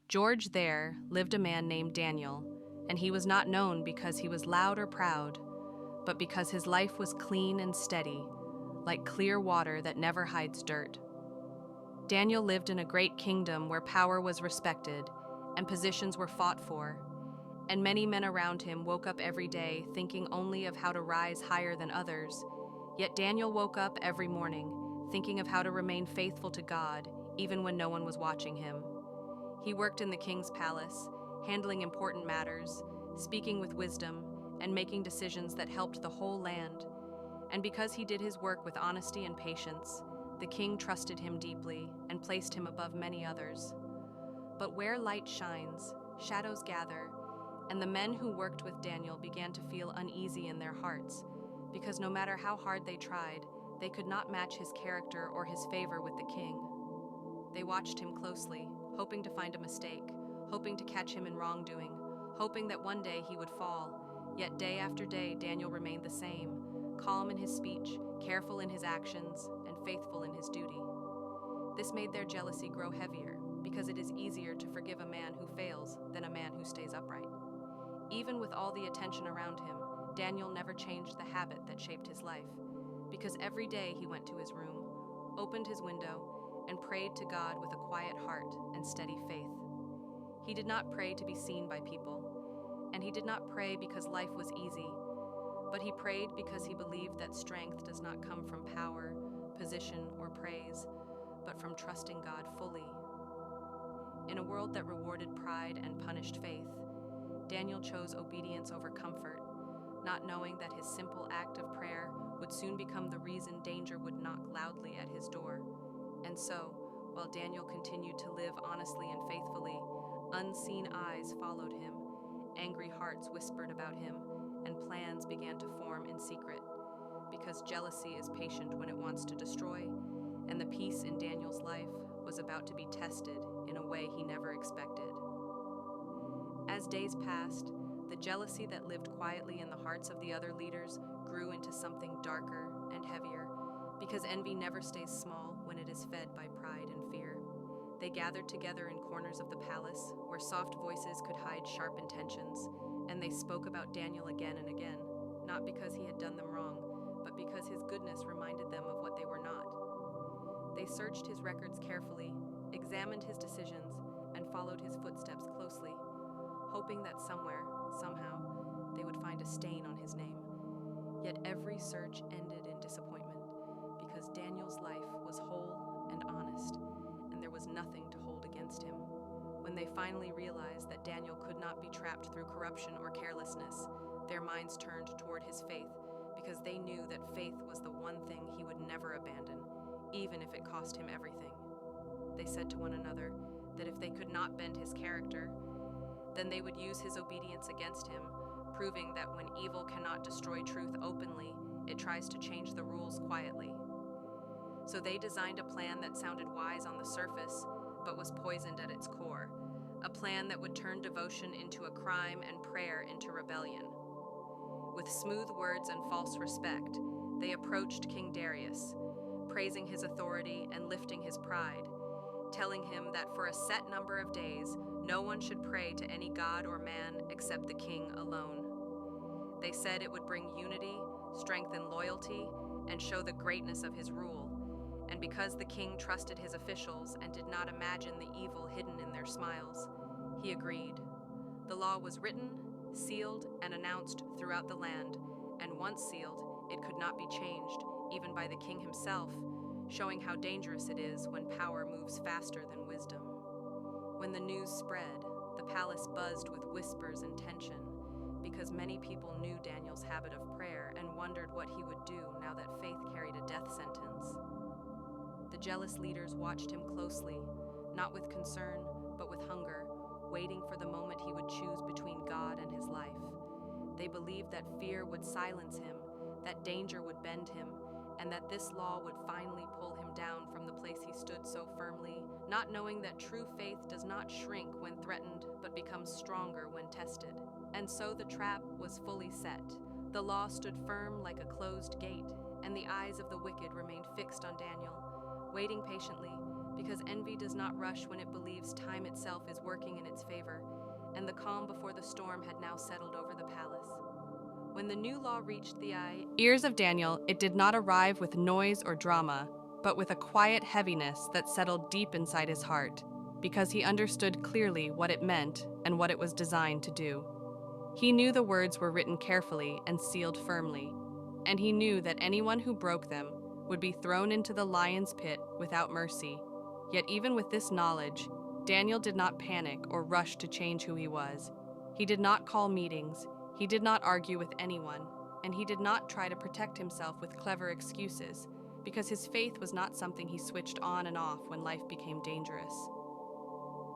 George there lived a man named Daniel, and he was not known because he was loud or proud, but because his life was clean and steady, like clear water that never hides dirt. Daniel lived in a great kingdom where power was respected and positions were fought for, and many men around him woke up every day thinking only of how to rise higher than others. Yet Daniel woke up every morning thinking of how to remain faithful to God, even when no one was watching him. He worked in the king's palace, handling important matters, speaking with wisdom, and making decisions that helped the whole land. And because he did his work with honesty and patience, the king trusted him deeply and placed him above many others. But where light shines, shadows gather, and the men who worked with Daniel began to feel uneasy in their hearts, because no matter how hard they tried, they could not match his character or his favor with the king. They watched him closely, hoping to find a mistake, hoping to catch him in wrongdoing, hoping that one day he would fall. Yet day after day, Daniel remained the same, calm in his speech, careful in his actions, and faithful in his duty. This made their jealousy grow heavier, because it is easier to forgive a man who fails than a man who stays upright. Even with all the attention around him, Daniel never changed the habit that shaped his life, because every day he went to his room, opened his window, and prayed to God with a quiet heart and steady faith. He did not pray to be seen by people, and he did not pray because life was easy, but he prayed because he believed that strength does not come from power, position, or praise, but from trusting God fully. In a world that rewarded pride and punished faith, Daniel chose obedience over comfort, not knowing that his simple act of prayer would soon become the reason danger would knock loudly at his door. And so, while Daniel continued to live honestly and faithfully, unseen eyes followed him, angry hearts whispered about him, and plans began to form in secret. Because jealousy is patient when it wants to destroy, and the peace in Daniel's life was about to be tested in a way he never expected. As days passed, the jealousy that lived quietly in the hearts of the other leaders grew into something darker and heavier, because envy never stays small when it is fed by pride and fear. They gathered together in corners of the palace, where soft voices could hide sharp intentions, and they spoke about Daniel again and again, not because he had done them wrong, but because his goodness reminded them of what they were not. They searched his records carefully, examined his decisions, and followed his footsteps closely, hoping that somewhere, somehow, they would find a stain on his name. Yet every search ended in disappointment, because Daniel's life was whole and honest, and there was nothing to hold against him. When they finally realized that Daniel could not be trapped through corruption or carelessness, their minds turned toward his faith, because they knew that faith was the one thing he would never abandon, even if it cost him everything. They said to one another that if they could not bend his character, then they would use his obedience against him, proving that when evil cannot destroy truth openly, it tries to change the rules quietly. So they designed a plan that sounded wise on the surface, but was poisoned at its core, a plan that would turn devotion into a crime and prayer into rebellion. With smooth words and false respect, they approached King Darius, praising his authority and lifting his pride, telling him that for a set number of days, no one should pray to any god or man except the king alone. They said it would bring unity, strengthen loyalty, and show the greatness of his rule. And because the king trusted his officials and did not imagine the evil hidden in their smiles, he agreed. The law was written, sealed, and announced throughout the land, and once sealed, it could not be changed, even by the king himself, showing how dangerous it is when power moves faster than wisdom. When the news spread, the palace buzzed with whispers and tension, because many people knew Daniel's habit of prayer and wondered what he would do now that faith carried a death sentence. The jealous leaders watched him closely, not with concern, but with hunger, waiting for the moment he would choose between God and his life. They believed that fear would silence him, that danger would bend him, and that this law would finally pull him down from the place he stood so firmly, not knowing that true faith does not shrink when threatened, but becomes stronger when tested. And so the trap was fully set. The law stood firm like a closed gate, and the eyes of the wicked remained fixed on Daniel, waiting patiently, because envy does not rush when it believes time itself is working in its favor, and the calm before the storm had now settled over the palace. When the new law reached the ears of Daniel, it did not arrive with noise or drama, but with a quiet heaviness that settled deep inside his heart, because he understood clearly what it meant and what it was designed to do. He knew the words were written carefully and sealed firmly, and he knew that anyone who broke them would be thrown into the lion's pit without mercy. Yet even with this knowledge, Daniel did not panic or rush to change who he was. He did not call meetings, he did not argue with anyone, and he did not try to protect himself with clever excuses, because his faith was not something he switched on and off when life became dangerous.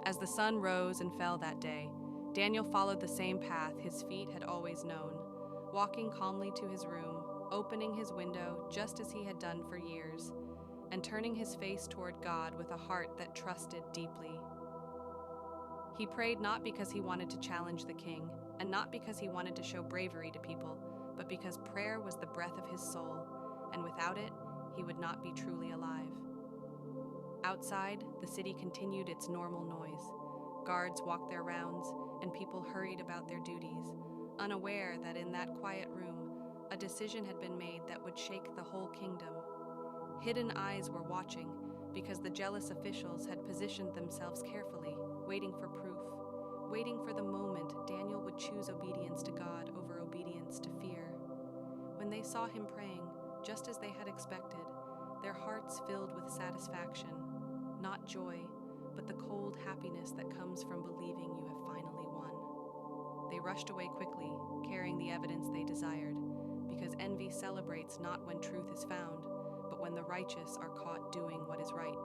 As the sun rose and fell that day, Daniel followed the same path his feet had always known, walking calmly to his room, opening his window just as he had done for years, and turning his face toward God with a heart that trusted deeply. He prayed not because he wanted to challenge the king, and not because he wanted to show bravery to people, but because prayer was the breath of his soul, and without it, he would not be truly alive. Outside, the city continued its normal noise. Guards walked their rounds, and people hurried about their duties, unaware that in that quiet room, a decision had been made that would shake the whole kingdom. Hidden eyes were watching, because the jealous officials had positioned themselves carefully, waiting for proof, waiting for the moment Daniel would choose obedience to God over obedience to fear. When they saw him praying, just as they had expected, their hearts filled with satisfaction, not joy, but the cold happiness that comes from believing you have finally won. They rushed away quickly, carrying the evidence they desired, because envy celebrates not when truth is found, but when the righteous are caught doing what is right.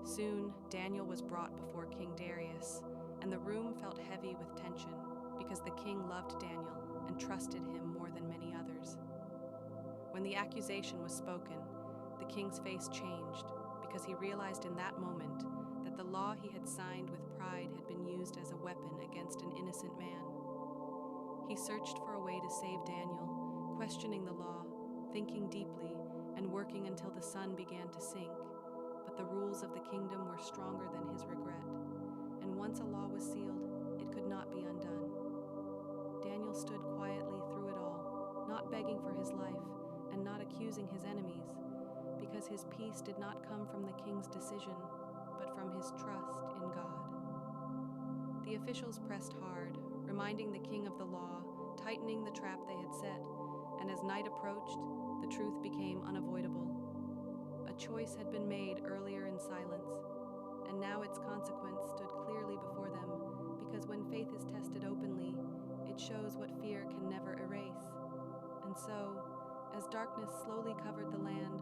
Soon, Daniel was brought before King Darius, and the room felt heavy with tension, because the king loved Daniel and trusted him more than many others. When the accusation was spoken, the king's face changed, because he realized in that moment that the law he had signed with pride had been used as a weapon against an innocent man. He searched for a way to save Daniel, questioning the law, thinking deeply, and working until the sun began to sink. But the rules of the kingdom were stronger than his regret, and once a law was sealed, it could not be undone. Daniel stood quietly through it all, not begging for his life, and not accusing his enemies, because his peace did not come from the king's decision, but from his trust in God. The officials pressed hard, reminding the king of the law, tightening the trap they had set, and as night approached, the truth became unavoidable. A choice had been made earlier in silence, and now its consequence stood clearly before them, because when faith is tested openly, it shows what fear can never erase. And so, as darkness slowly covered the land,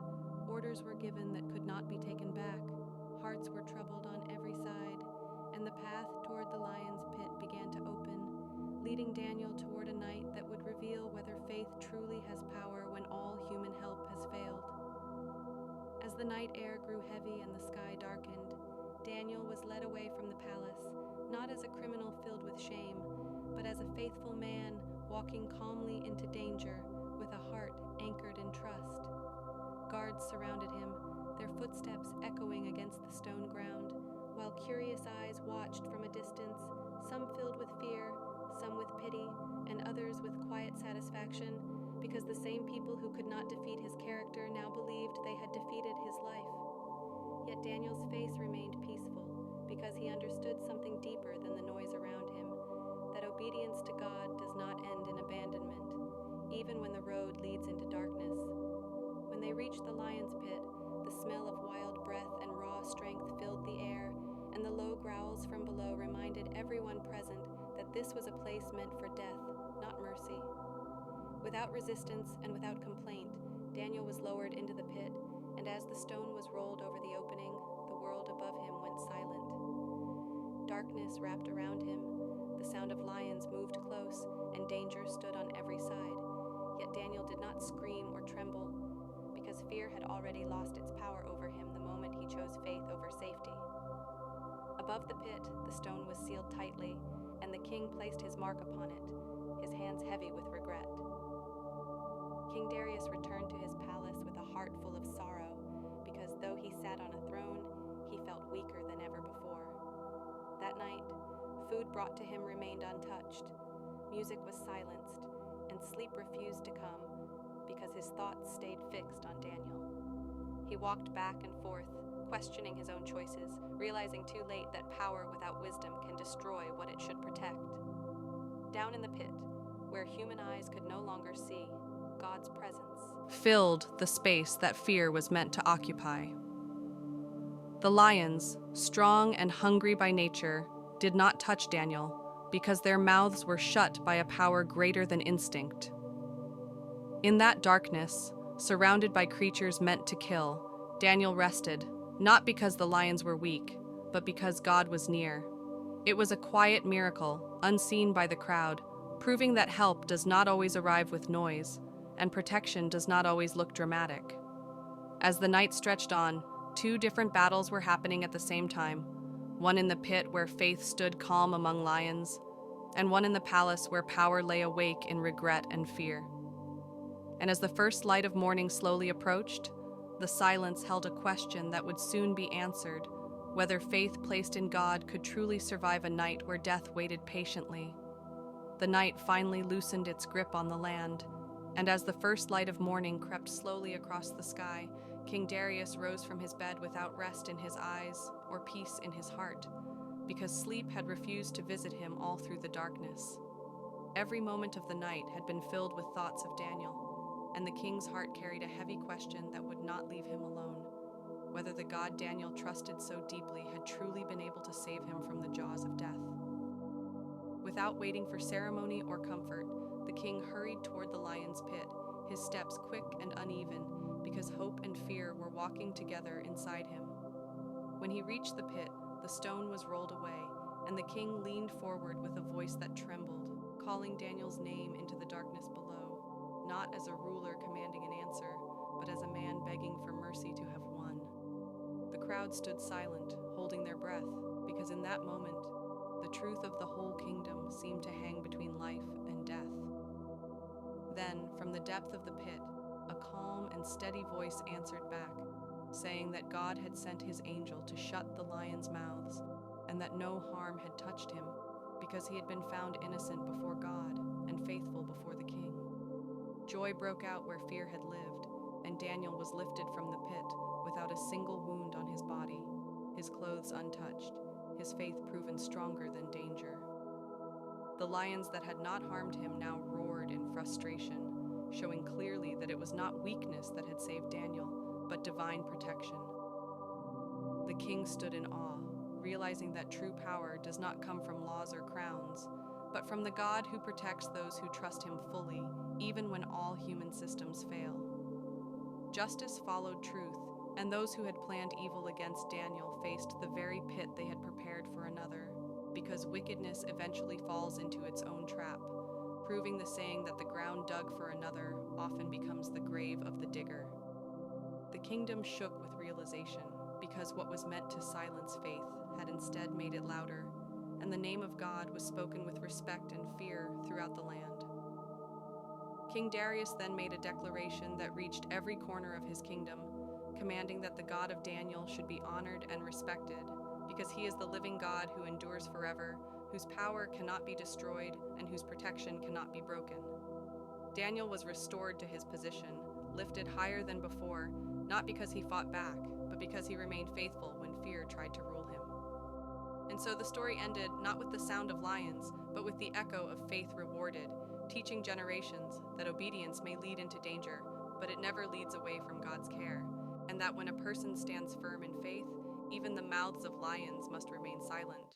orders were given that could not be taken back, hearts were troubled on every side, and the path toward the lion's pit began to open, leading Daniel toward a night that would reveal whether faith truly has power when all human help has failed. As the night air grew heavy and the sky darkened, Daniel was led away from the palace, not as a criminal filled with shame, but as a faithful man walking calmly into danger with a heart anchored in trust. Guards surrounded him, their footsteps echoing against the stone ground, while curious eyes watched from a distance, some filled with fear, some with pity, and others with quiet satisfaction, because the same people who could not defeat his character now believed they had defeated his life. Yet Daniel's face remained peaceful, because he understood something deeper than the noise around him, that obedience to God does not end in abandonment, even when the road leads into darkness. When they reached the lion's pit, the smell of wild breath and raw strength filled the air, and the low growls from below reminded everyone present that this was a place meant for death, not mercy. Without resistance and without complaint, Daniel was lowered into the pit, and as the stone was rolled over the opening, the world above him went silent. Darkness wrapped around him, the sound of lions moved close, and danger stood on every side. Yet Daniel did not scream or tremble, because fear had already lost its power over him the moment he chose faith over safety. Above the pit, the stone was sealed tightly, and the king placed his mark upon it, his hands heavy with regret. King Darius returned to his palace with a heart full of sorrow, because though he sat on a throne, he felt weaker than ever before. That night, food brought to him remained untouched, music was silenced, and sleep refused to come because his thoughts stayed fixed on Daniel. He walked back and forth, questioning his own choices, realizing too late that power without wisdom can destroy what it should protect. Down in the pit, where human eyes could no longer see, God's presence filled the space that fear was meant to occupy. The lions, strong and hungry by nature, did not touch Daniel because their mouths were shut by a power greater than instinct. In that darkness, surrounded by creatures meant to kill, Daniel rested, not because the lions were weak, but because God was near. It was a quiet miracle, unseen by the crowd, proving that help does not always arrive with noise, and protection does not always look dramatic. As the night stretched on, two different battles were happening at the same time, one in the pit where faith stood calm among lions, and one in the palace where power lay awake in regret and fear. And as the first light of morning slowly approached, the silence held a question that would soon be answered, whether faith placed in God could truly survive a night where death waited patiently. The night finally loosened its grip on the land, and as the first light of morning crept slowly across the sky, King Darius rose from his bed without rest in his eyes or peace in his heart, because sleep had refused to visit him all through the darkness. Every moment of the night had been filled with thoughts of Daniel, and the king's heart carried a heavy question that would not leave him alone, whether the God Daniel trusted so deeply had truly been able to save him from the jaws of death. Without waiting for ceremony or comfort, the king hurried toward the lion's pit, his steps quick and uneven, because hope and fear were walking together inside him. When he reached the pit, the stone was rolled away, and the king leaned forward with a voice that trembled, calling Daniel's name into the darkness below, not as a ruler commanding an answer, but as a man begging for mercy to have won. The crowd stood silent, holding their breath, because in that moment, the truth of the whole kingdom seemed to hang between life and death. Then, from the depth of the pit, a calm and steady voice answered back, saying that God had sent his angel to shut the lions' mouths, and that no harm had touched him, because he had been found innocent before God and faithful before the king. Joy broke out where fear had lived, and Daniel was lifted from the pit without a single wound on his body, his clothes untouched, his faith proven stronger than danger. The lions that had not harmed him now roared in frustration, showing clearly that it was not weakness that had saved Daniel, but divine protection. The king stood in awe, realizing that true power does not come from laws or crowns, but from the God who protects those who trust him fully, even when all human systems fail. Justice followed truth, and those who had planned evil against Daniel faced the very pit they had prepared for another, because wickedness eventually falls into its own trap, proving the saying that the ground dug for another often becomes the grave of the digger. The kingdom shook with realization, because what was meant to silence faith had instead made it louder, and the name of God was spoken with respect and fear throughout the land. King Darius then made a declaration that reached every corner of his kingdom, commanding that the God of Daniel should be honored and respected, because he is the living God who endures forever, whose power cannot be destroyed, and whose protection cannot be broken. Daniel was restored to his position, lifted higher than before, not because he fought back, but because he remained faithful when fear tried to rule him. And so the story ended not with the sound of lions, but with the echo of faith rewarded, teaching generations that obedience may lead into danger, but it never leads away from God's care, and that when a person stands firm in faith, even the mouths of lions must remain silent.